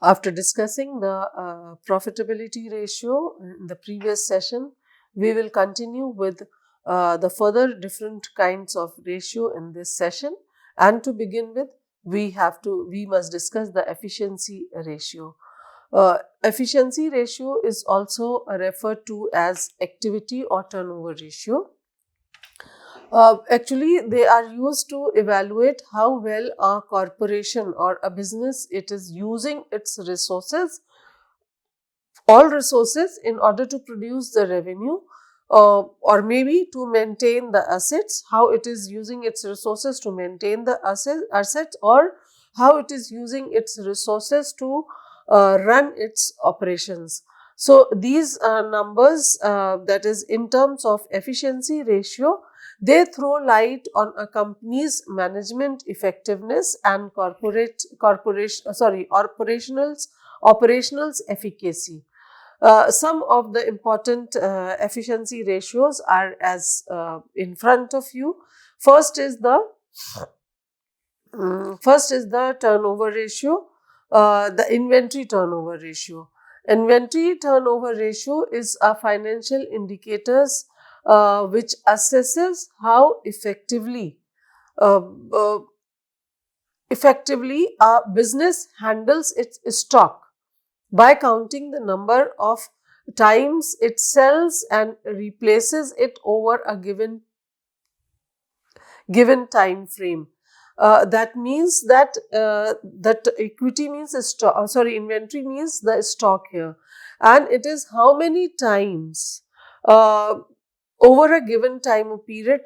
After discussing the profitability ratio in the previous session, we will continue with the further different kinds of ratio in this session. And to begin with, we must discuss the efficiency ratio. Efficiency ratio is also referred to as activity or turnover ratio. Actually, they are used to evaluate how well a corporation or a business it is using its resources, all resources, in order to produce the revenue, or maybe to maintain the assets, how it is using its resources to maintain the assets, or how it is using its resources to run its operations. So these numbers, that is in terms of efficiency ratio, they throw light on a company's management effectiveness and operationals efficacy. Some of the important efficiency ratios are as in front of you. First is the turnover ratio, the inventory turnover ratio. Inventory turnover ratio is a financial indicators which assesses how uh, uh, effectively a business handles its stock by counting the number of times it sells and replaces it over a given time frame. That means that equity means inventory means the stock here, and it is how many times uh, over a given time period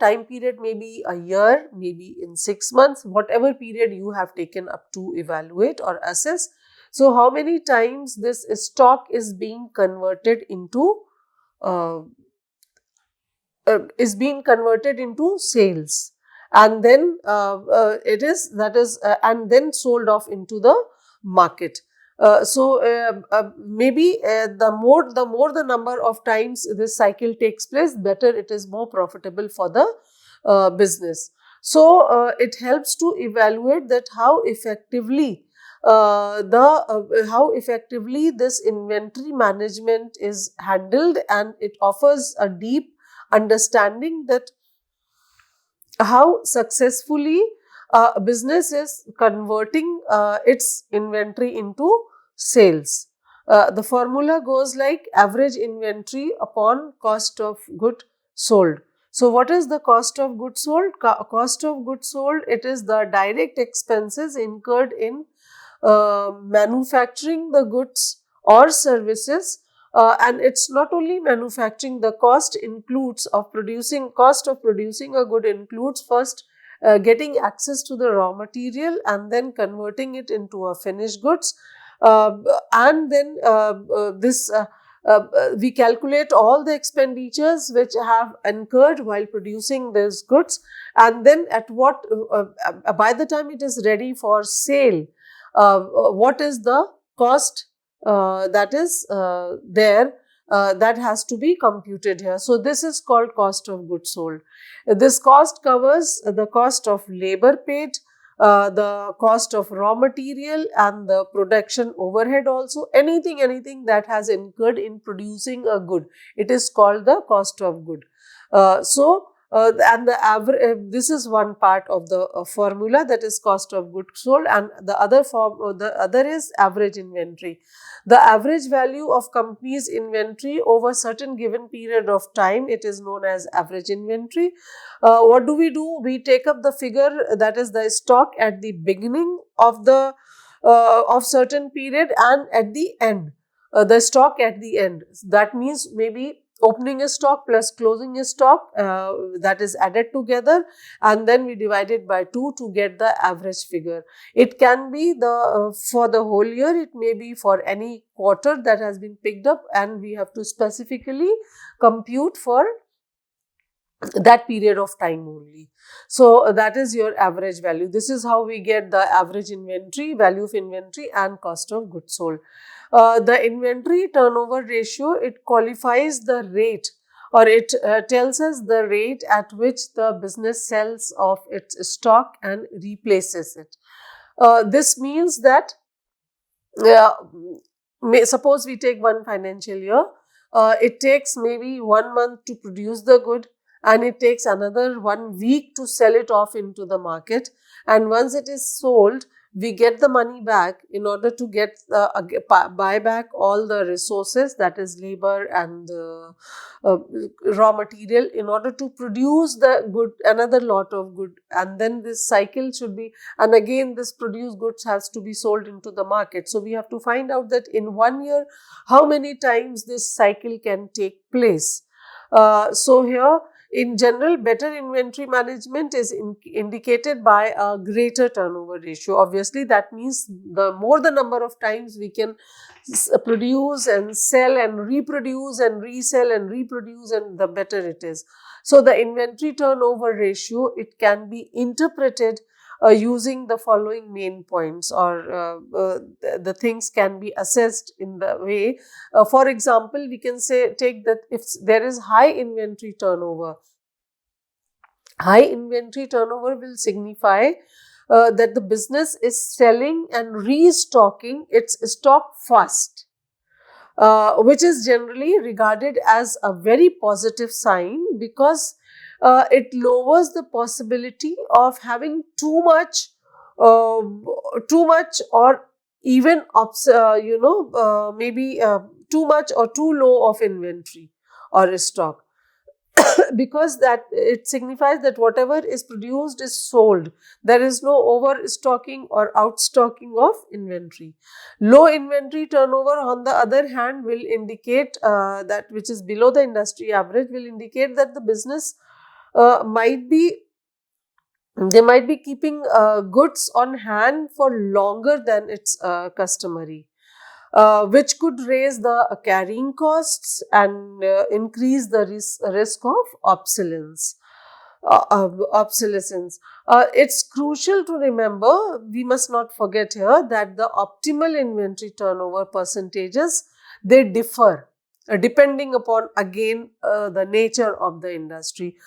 may be a year, maybe in 6 months, whatever period you have taken up to evaluate or assess. So how many times this stock is being converted into uh, sales, and then and then sold off into the market. Maybe the number of times this cycle takes place, better it is, more profitable for the business. So it helps to evaluate that how effectively this inventory management is handled, and it offers a deep understanding that how successfully a business is converting its inventory into sales. The formula goes like average inventory upon cost of good sold. So what is the cost of goods sold? Cost of goods sold, it is the direct expenses incurred in manufacturing the goods or services. And it's not only manufacturing, the cost of producing a good includes first getting access to the raw material and then converting it into a finished goods. uh, and then this We calculate all the expenditures which have incurred while producing these goods, and then by the time it is ready for sale, what is the cost that is there, that has to be computed here. So this is called cost of goods sold. This cost covers the cost of labor paid, the cost of raw material, and the production overhead also. Anything that has incurred in producing a good, it is called the cost of good. And the average, this is one part of the formula, that is cost of goods sold, and the other is average inventory. The average value of company's inventory over certain given period of time, it is known as average inventory. What do? We take up the figure, that is the stock, at the beginning of the of certain period, and at the end, the stock at the end. That means maybe opening a stock plus closing a stock, that is added together, and then we divide it by 2 to get the average figure. It can be for the whole year, it may be for any quarter that has been picked up, and we have to specifically compute for that period of time only. So that is your average value. This is how we get the average inventory, value of inventory, and cost of goods sold. The inventory turnover ratio, it qualifies the rate, or it tells us the rate at which the business sells off its stock and replaces it. This means that Yeah, suppose we take one financial year, it takes maybe 1 month to produce the good, and it takes another 1 week to sell it off into the market. And once it is sold, we get the money back in order to buy back all the resources, that is labor and uh, raw material, in order to produce the good, another lot of good. And then this cycle should be, and again this produced goods has to be sold into the market. So we have to find out that in 1 year how many times this cycle can take place. So here, in general, better inventory management is indicated by a greater turnover ratio. Obviously, that means the more the number of times we can produce and sell and reproduce and resell and reproduce, and the better it is. So the inventory turnover ratio, it can be interpreted using the following main points, or the things can be assessed in the way. For example, we can say, take that if there is high inventory turnover will signify that the business is selling and restocking its stock fast, which is generally regarded as a very positive sign, because it lowers the possibility of having uh, too much, or even maybe too much or too low of inventory or stock. Because that it signifies that whatever is produced is sold. There is no overstocking or outstocking of inventory. Low inventory turnover, on the other hand, will indicate that, which is below the industry average, will indicate that the business might be they might be keeping goods on hand for longer than it's customary, which could raise the carrying costs and increase the risk of obsolescence. It's crucial to remember, we must not forget here, that the optimal inventory turnover percentages, they differ depending upon, again, the nature of the industry.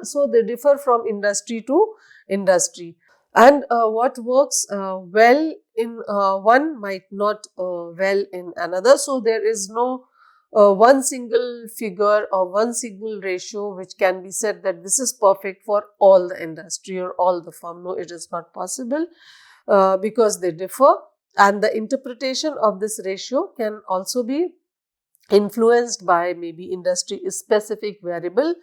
So they differ from industry to industry, and what works well in one might not well in another. So there is no one single figure or one single ratio which can be said that this is perfect for all the industry or all the firm. No, it is not possible, because they differ, and the interpretation of this ratio can also be influenced by maybe industry specific variable,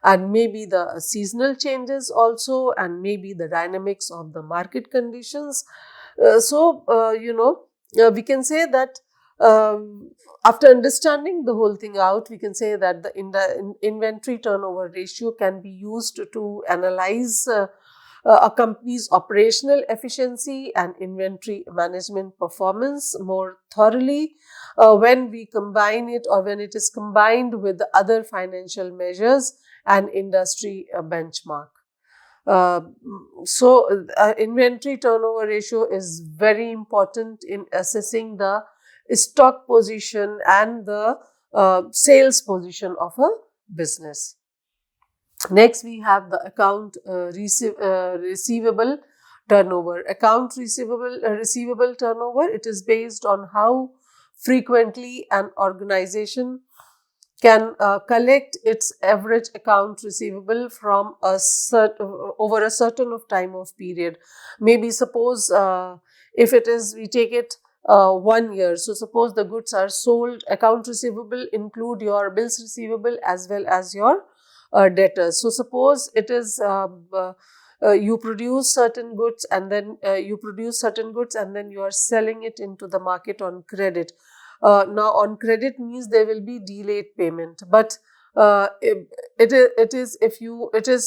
and maybe the seasonal changes also, and maybe the dynamics of the market conditions. We can say that, after understanding the whole thing out, we can say that the inventory turnover ratio can be used to analyze a company's operational efficiency and inventory management performance more thoroughly, when we combine it, or when it is combined with the other financial measures and industry benchmark. Uh, Inventory turnover ratio is very important in assessing the stock position and the sales position of a business. Next, we have the receivable turnover. Receivable turnover, it is based on how frequently an organization can collect its average account receivable from over a certain of time of period. Maybe suppose, if it is, we take it 1 year. So suppose the goods are sold, account receivable include your bills receivable as well as your debtors. So suppose it is, you produce certain goods, and then you are selling it into the market on credit. Now, on credit means there will be delayed payment, but it is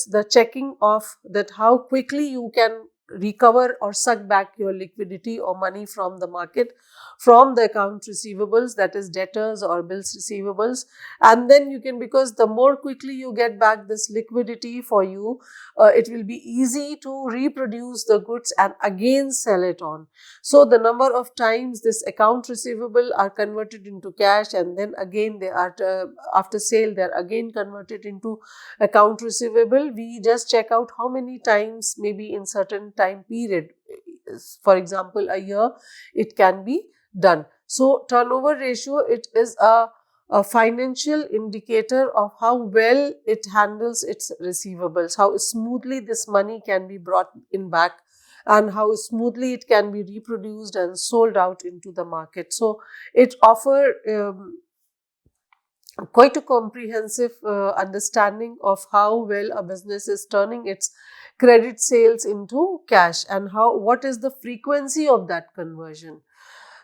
the checking of that how quickly you can recover or suck back your liquidity or money from the market, from the account receivables, that is debtors or bills receivables. And then you can, because the more quickly you get back this liquidity for you, it will be easy to reproduce the goods and again sell it on. So the number of times this account receivable are converted into cash, and then again they are, after sale, they are again converted into account receivable. We just check out how many times, maybe in certain time period. for example, a year, it can be done. So turnover ratio, it is a financial indicator of how well it handles its receivables, how smoothly this money can be brought in back, and how smoothly it can be reproduced and sold out into the market. So it offers quite a comprehensive understanding of how well a business is turning its credit sales into cash, and what is the frequency of that conversion.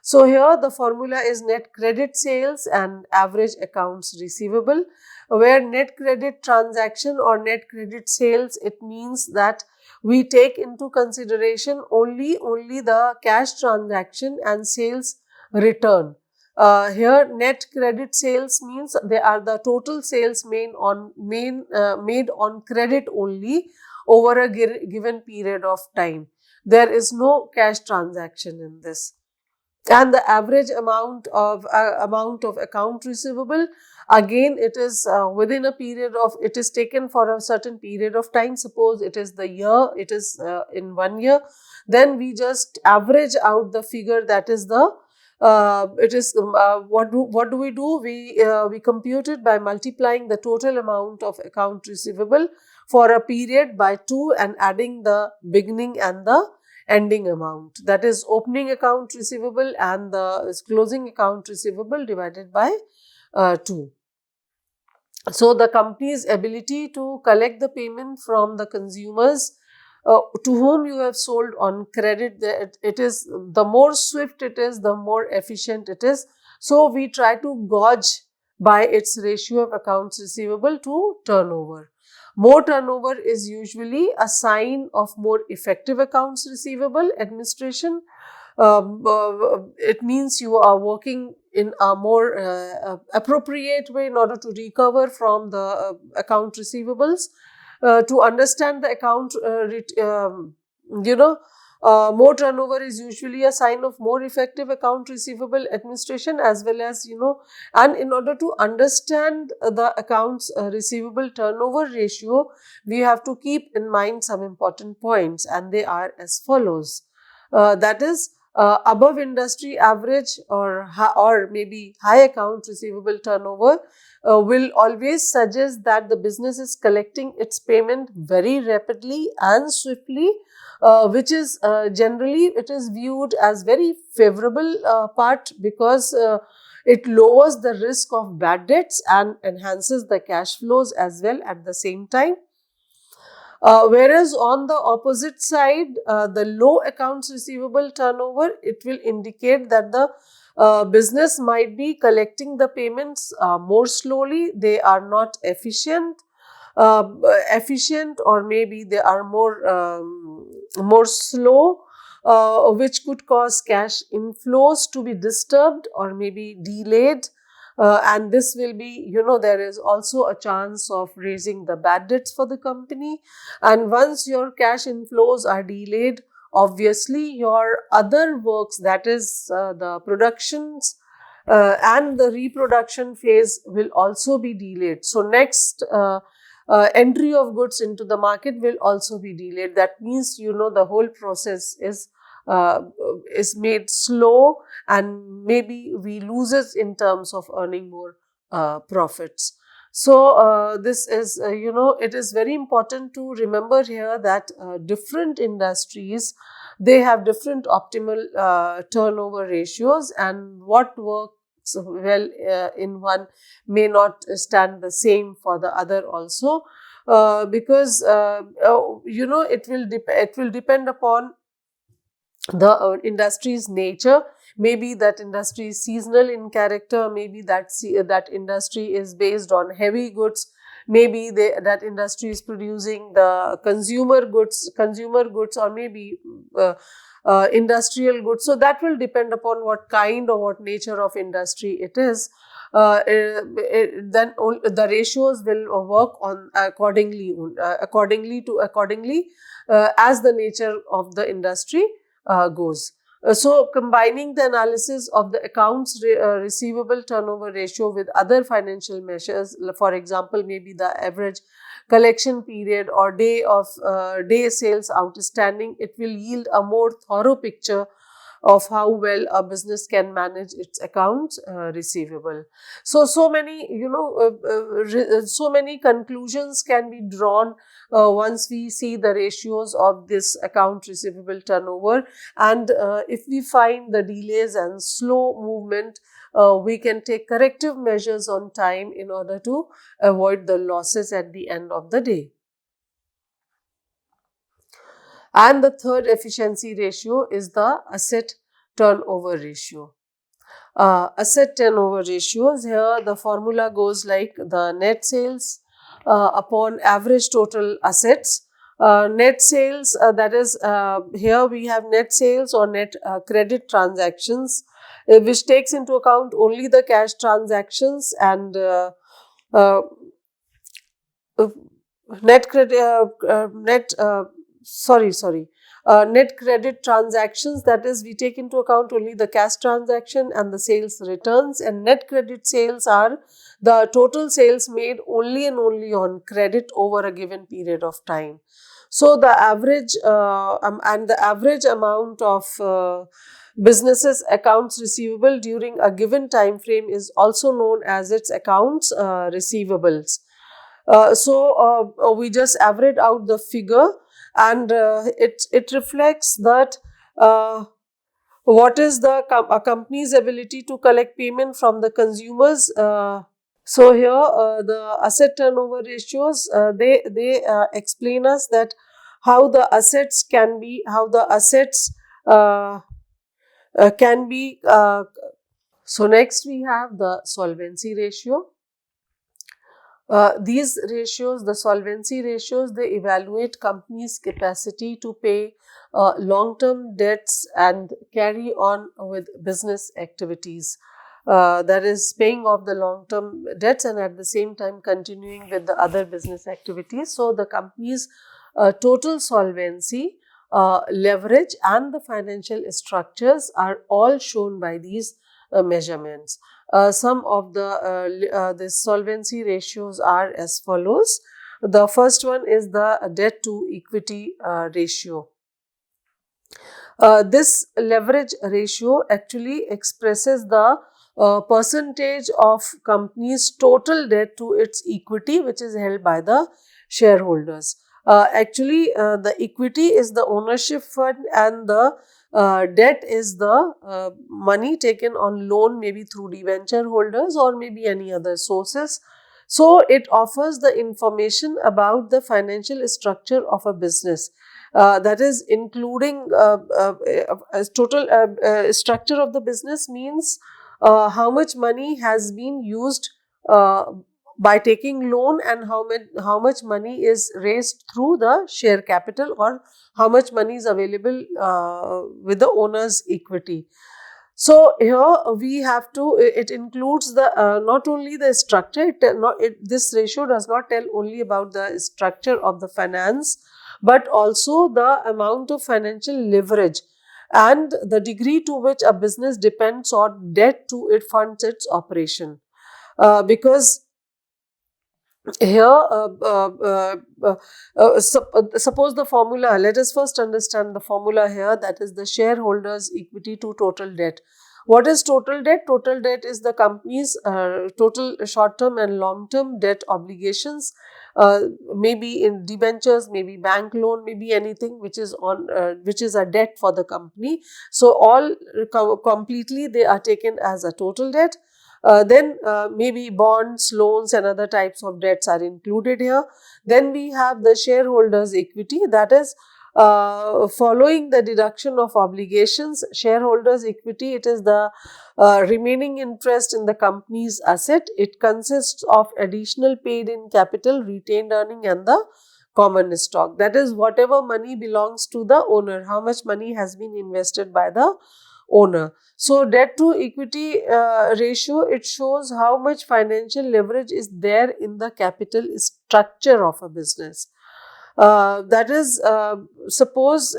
So here the formula is net credit sales and average accounts receivable, where net credit transaction or net credit sales, it means that we take into consideration only the cash transaction and sales return. Here net credit sales means they are the total sales made on credit only over a given period of time. There is no cash transaction in this. And the average amount of account receivable, again it is within a period of, it is taken for a certain period of time. Suppose it is the year, it is in 1 year, then we just average out the figure. That is the what do we do? We compute it by multiplying the total amount of account receivable for a period by 2 and adding the beginning and the ending amount. That is opening account receivable and the closing account receivable divided by 2. So the company's ability to collect the payment from the consumers to whom you have sold on credit, it is the more swift it is, the more efficient it is. So we try to gauge by its ratio of accounts receivable to turnover. More turnover is usually a sign of more effective accounts receivable administration. It means you are working in a more appropriate way in order to recover from the account receivables. To understand the account, more turnover is usually a sign of more effective account receivable administration, as well as, and in order to understand the accounts receivable turnover ratio, we have to keep in mind some important points, and they are as follows. That is, above industry average or maybe high account receivable turnover will always suggest that the business is collecting its payment very rapidly and swiftly, which is generally it is viewed as very favorable part, because it lowers the risk of bad debts and enhances the cash flows as well at the same time. Whereas on the opposite side, the low accounts receivable turnover, it will indicate that the business might be collecting the payments more slowly. They are not efficient, or maybe they are more slow, which could cause cash inflows to be disturbed or maybe delayed. And this will be, there is also a chance of raising the bad debts for the company. And once your cash inflows are delayed, obviously your other works, that is the productions and the reproduction phase, will also be delayed. So next entry of goods into the market will also be delayed. That means, the whole process is made slow, and maybe we lose it in terms of earning more profits. So this is, it is very important to remember here that different industries, they have different optimal turnover ratios, and what works well in one may not stand the same for the other also, because it will depend upon the industry's nature. Maybe that industry is seasonal in character, maybe that industry is based on heavy goods, maybe that industry is producing the consumer goods, or maybe industrial goods. So that will depend upon what kind or what nature of industry it is. Then the ratios will work on accordingly as the nature of the industry goes. So combining the analysis of the accounts receivable turnover ratio with other financial measures, for example, maybe the average collection period or day sales outstanding, it will yield a more thorough picture of how well a business can manage its accounts receivable. So many, so many conclusions can be drawn once we see the ratios of this account receivable turnover. And if we find the delays and slow movement, we can take corrective measures on time in order to avoid the losses at the end of the day. And the third efficiency ratio is the asset turnover ratio. Asset turnover ratios, here the formula goes like the net sales upon average total assets. Net sales, that is, here we have net sales or net credit transactions, which takes into account only the cash transactions, and uh, uh, net credit net net credit transactions, that is, we take into account only the cash transaction and the sales returns. And net credit sales are the total sales made only and only on credit over a given period of time. So the average and the average amount of businesses accounts receivable during a given time frame is also known as its accounts receivables. We just average out the figure, and it reflects that what is a company's ability to collect payment from the consumers. So here the asset turnover ratios, they explain us that how the assets uh, can be. So next we have the solvency ratio. These ratios, the solvency ratios, they evaluate companies' capacity to pay long-term debts and carry on with business activities. That is, paying off the long-term debts and at the same time continuing with the other business activities. So the company's total solvency, leverage, and the financial structures are all shown by these measurements. Some of the solvency ratios are as follows. The first one is the debt to equity ratio. This leverage ratio actually expresses the percentage of company's total debt to its equity, which is held by the shareholders. The equity is the ownership fund, and the debt is the money taken on loan, maybe through debenture holders or maybe any other sources. So it offers the information about the financial structure of a business. That is, including total structure of the business means how much money has been used by taking loan, and how much money is raised through the share capital, or how much money is available with the owner's equity. So here we have to, it includes the not only the structure, this ratio does not tell only about the structure of the finance, but also the amount of financial leverage and the degree to which a business depends on debt to it funds its operation. Because here, suppose the formula, let us first understand the formula here, that is the shareholders' equity to total debt. What is total debt? Total debt is the company's total short-term and long-term debt obligations, maybe in debentures, maybe bank loan, maybe anything which is which is a debt for the company. So all completely they are taken as a total debt. Then maybe bonds, loans, and other types of debts are included here. Then we have the shareholders' equity, that is, following the deduction of obligations. Shareholders' equity, it is the remaining interest in the company's asset. It consists of additional paid in capital, retained earning, and the common stock. That is, whatever money belongs to the owner, how much money has been invested by the owner. So debt to equity ratio, it shows how much financial leverage is there in the capital structure of a business. That is, suppose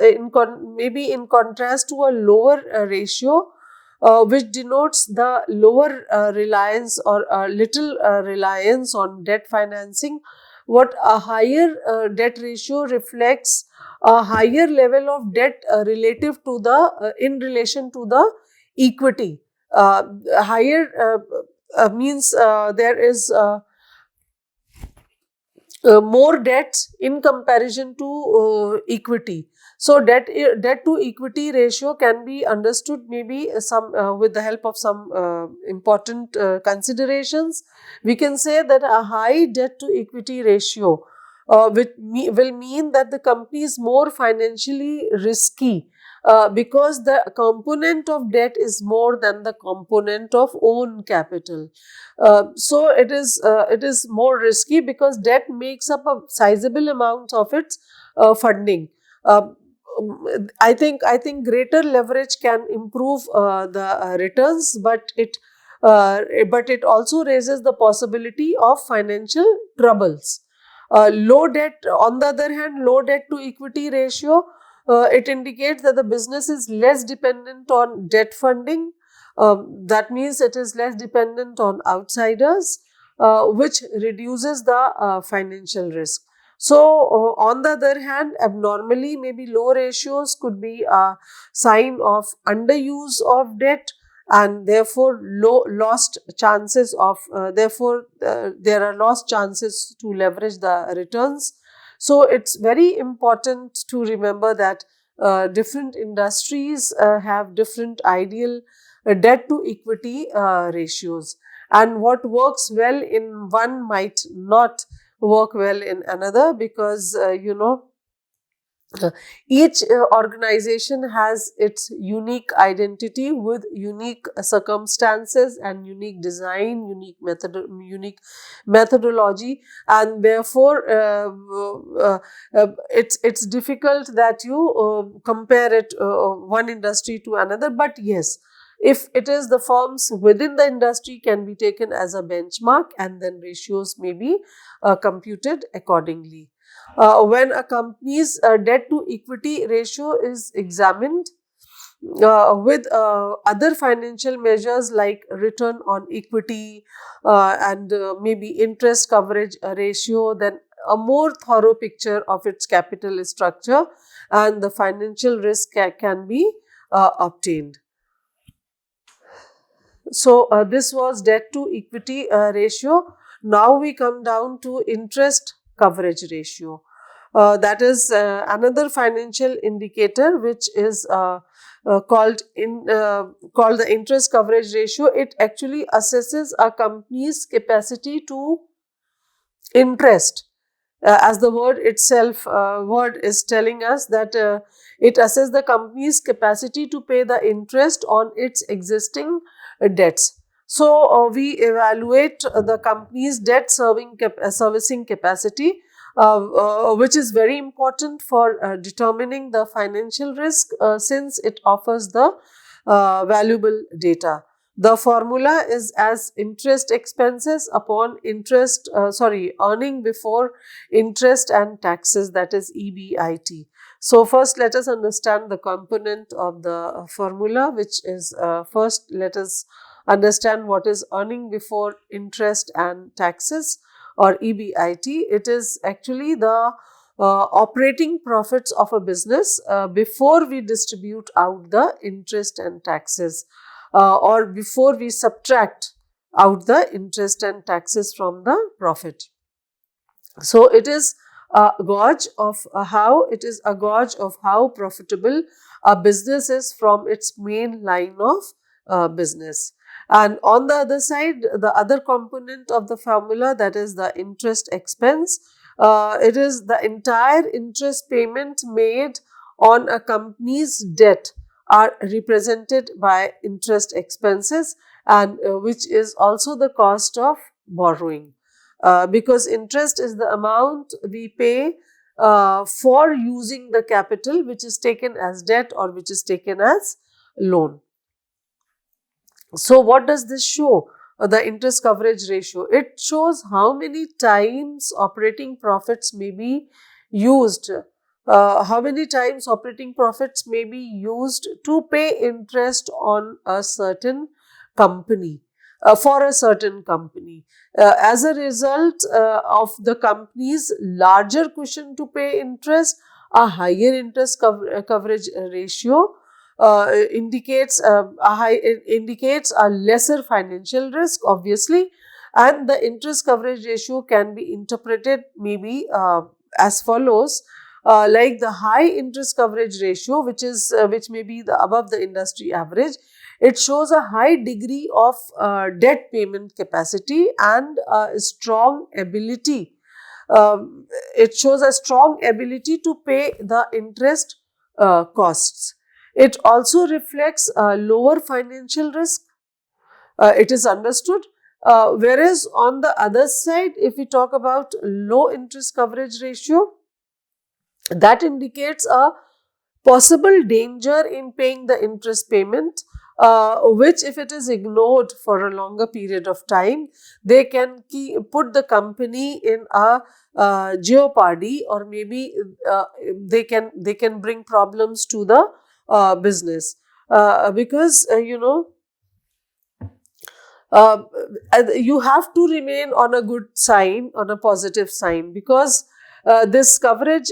maybe in contrast to a lower ratio, which denotes the lower reliance or little reliance on debt financing, what a higher debt ratio reflects a higher level of debt relative to the in relation to the equity. Higher means there is more debts in comparison to equity. So debt to equity ratio can be understood maybe some with the help of some important considerations. We can say that a high debt to equity ratio will mean that the company is more financially risky because the component of debt is more than the component of own capital. So it is more risky because debt makes up a sizable amount of its funding. Uh, I think greater leverage can improve the returns, but it also raises the possibility of financial troubles. Low debt, on the other hand, low debt to equity ratio, it indicates that the business is less dependent on debt funding. That means it is less dependent on outsiders, which reduces the financial risk. So, on the other hand, abnormally, maybe low ratios could be a sign of underuse of debt, and therefore lost chances of therefore there are lost chances to leverage the returns. So it's very important to remember that different industries have different ideal debt to equity ratios, and what works well in one might not work well in another, because uh, each organization has its unique identity with unique circumstances and unique design, unique methodology, and therefore it's difficult that you compare it one industry to another. But yes, if it is, the firms within the industry can be taken as a benchmark, and then ratios may be computed accordingly. When a company's debt to equity ratio is examined with other financial measures like return on equity and maybe interest coverage ratio, then a more thorough picture of its capital structure and the financial risk can be obtained. So, this was debt to equity ratio. Now we come down to interest coverage ratio. That is another financial indicator which is called the interest coverage ratio. It actually assesses a company's capacity to interest, as the word is telling us that it assesses the company's capacity to pay the interest on its existing debts. So we evaluate the company's debt servicing capacity, which is very important for determining the financial risk, since it offers the valuable data. The formula is as interest expenses upon earning before interest and taxes, that is EBIT. So first let us understand the component of the formula, which is first let us understand what is earning before interest and taxes, or EBIT. It is actually the operating profits of a business before we distribute out the interest and taxes, or before we subtract out the interest and taxes from the profit. So it is a gauge of how profitable a business is from its main line of business. And on the other side, the other component of the formula, that is the interest expense. It is the entire interest payment made on a company's debt are represented by interest expenses, and which is also the cost of borrowing. Because interest is the amount we pay for using the capital which is taken as debt or which is taken as loan. So what does this show? The interest coverage ratio. It shows how many times operating profits may be used. How many times operating profits may be used to pay interest on a certain company. for a certain company. As a result of the company's larger cushion to pay interest, a higher interest coverage ratio indicates a lesser financial risk, obviously, and the interest coverage ratio can be interpreted maybe as follows. Like the high interest coverage ratio, which may be above the industry average, it shows a high degree of debt payment capacity and a strong ability. It shows a strong ability to pay the interest costs. It also reflects lower financial risk. It is understood. Whereas on the other side, if we talk about low interest coverage ratio, that indicates a possible danger in paying the interest payment, which if it is ignored for a longer period of time, they can put the company in a jeopardy, or maybe they can bring problems to the business, because uh, you have to remain on a good sign, on a positive sign, because this coverage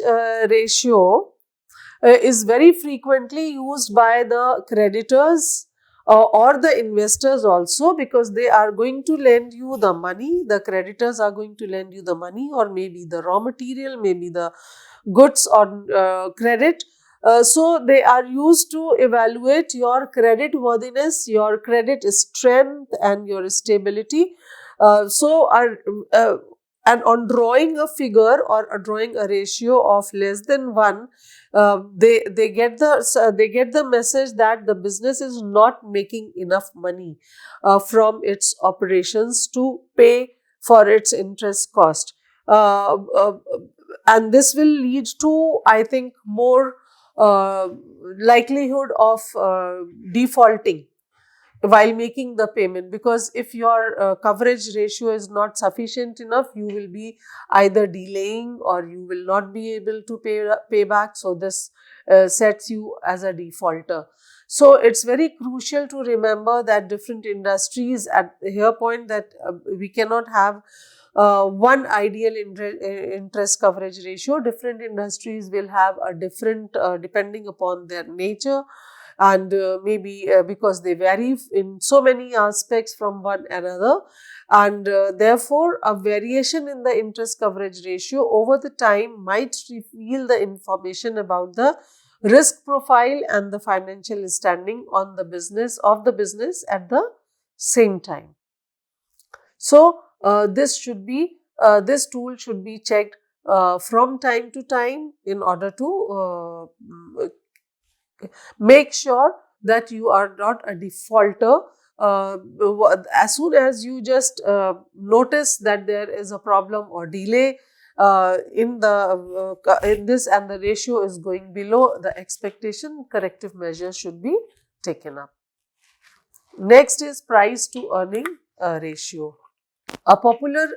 ratio is very frequently used by the creditors or the investors also, because they are going to lend you the money. The creditors are going to lend you the money, or maybe the raw material, maybe the goods on credit. So they are used to evaluate your credit worthiness, your credit strength, and your stability. So uh, and on drawing a figure or drawing a ratio of less than 1, they get the message that the business is not making enough money from its operations to pay for its interest cost. Uh, uh, and this will lead to, I think, more uh, likelihood of defaulting while making the payment, because if your coverage ratio is not sufficient enough, you will be either delaying or you will not be able to pay back. So this sets you as a defaulter. So it's very crucial to remember that different industries, at here point, that we cannot have one ideal interest coverage ratio. Different industries will have a different, depending upon their nature, and maybe because they vary in so many aspects from one another, and therefore a variation in the interest coverage ratio over the time might reveal the information about the risk profile and the financial standing on the business at the same time. So this tool should be checked from time to time in order to make sure that you are not a defaulter. As soon as you just notice that there is a problem or delay in this, and the ratio is going below the expectation, corrective measures should be taken up. Next is price to earning ratio. A popular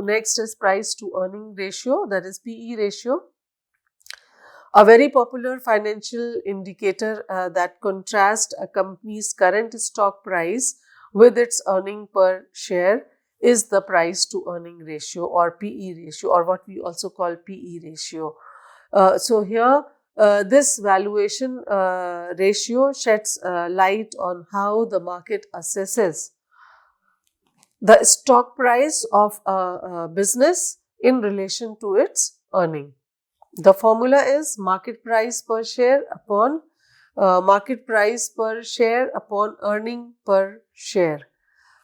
next is price to earning ratio, that is PE ratio. A very popular financial indicator that contrasts a company's current stock price with its earning per share is the price to earning ratio, or PE ratio, or what we also call PE ratio. So here this valuation ratio sheds light on how the market assesses the stock price of a business in relation to its earning. The formula is market price per share upon earning per share,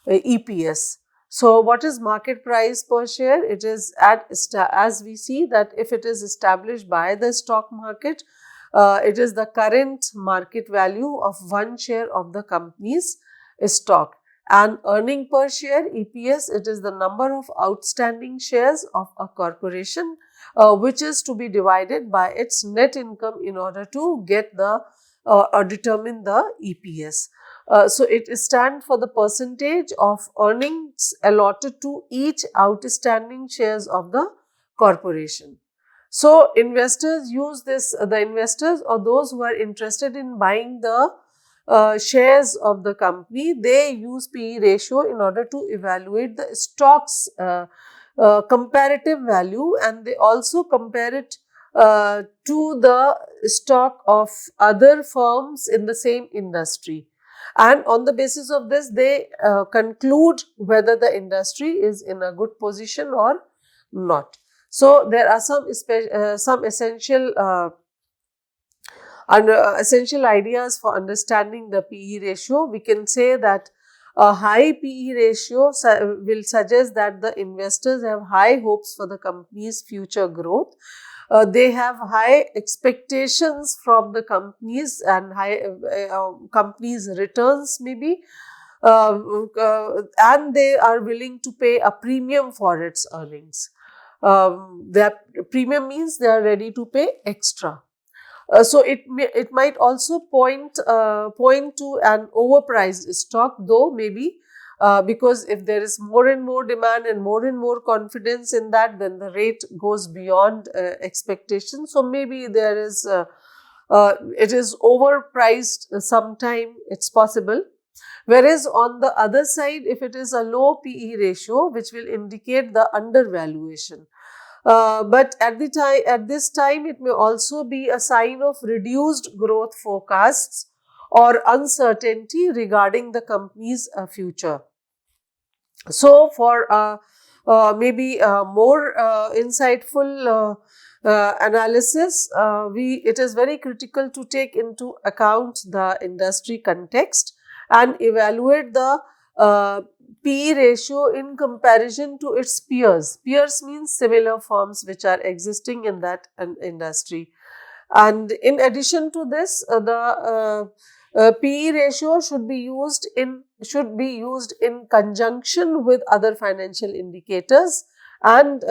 EPS. So what is market price per share? It is as we see that if it is established by the stock market, it is the current market value of one share of the company's stock. And earning per share, EPS, it is the number of outstanding shares of a corporation, which is to be divided by its net income in order to get the or determine the EPS. So it stands for the percentage of earnings allotted to each outstanding shares of the corporation. So investors use this, the investors or those who are interested in buying the shares of the company, they use PE ratio in order to evaluate the stock's comparative value, and they also compare it to the stock of other firms in the same industry. And on the basis of this, they conclude whether the industry is in a good position or not. So there are some essential essential ideas for understanding the PE ratio. We can say that a high PE ratio will suggest that the investors have high hopes for the company's future growth. They have high expectations from the companies and high companies' returns maybe, and they are willing to pay a premium for its earnings. That premium means they are ready to pay extra. So it might also point to an overpriced stock, though maybe because if there is more and more demand and more confidence in that, then the rate goes beyond expectation. So maybe there is it is overpriced sometime, it's possible. Whereas on the other side, if it is a low PE ratio, which will indicate the undervaluation. But at this time, it may also be a sign of reduced growth forecasts or uncertainty regarding the company's future. So, for maybe more insightful analysis, it is very critical to take into account the industry context and evaluate the PE ratio in comparison to its peers. Peers means similar firms which are existing in that industry. And in addition to this, the PE ratio should be used in conjunction with other financial indicators and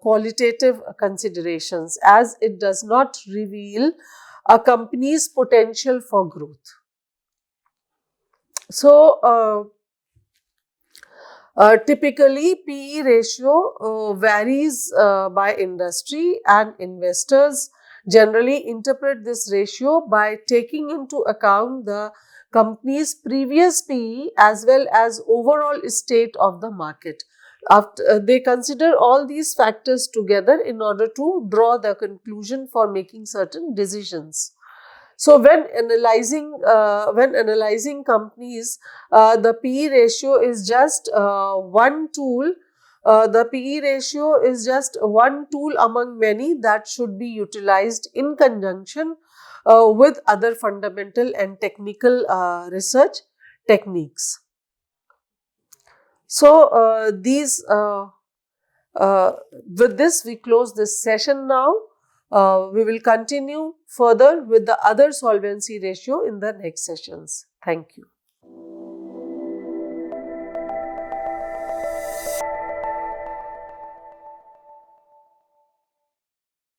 qualitative considerations, as it does not reveal a company's potential for growth. So, typically, PE ratio varies by industry, and investors generally interpret this ratio by taking into account the company's previous PE as well as overall state of the market. After they consider all these factors together in order to draw the conclusion for making certain decisions. So when analyzing companies, the PE ratio is just one tool. The PE ratio is just one tool among many that should be utilized in conjunction with other fundamental and technical research techniques. So with this, we close this session now. We will continue further with the other solvency ratio in the next sessions. Thank you.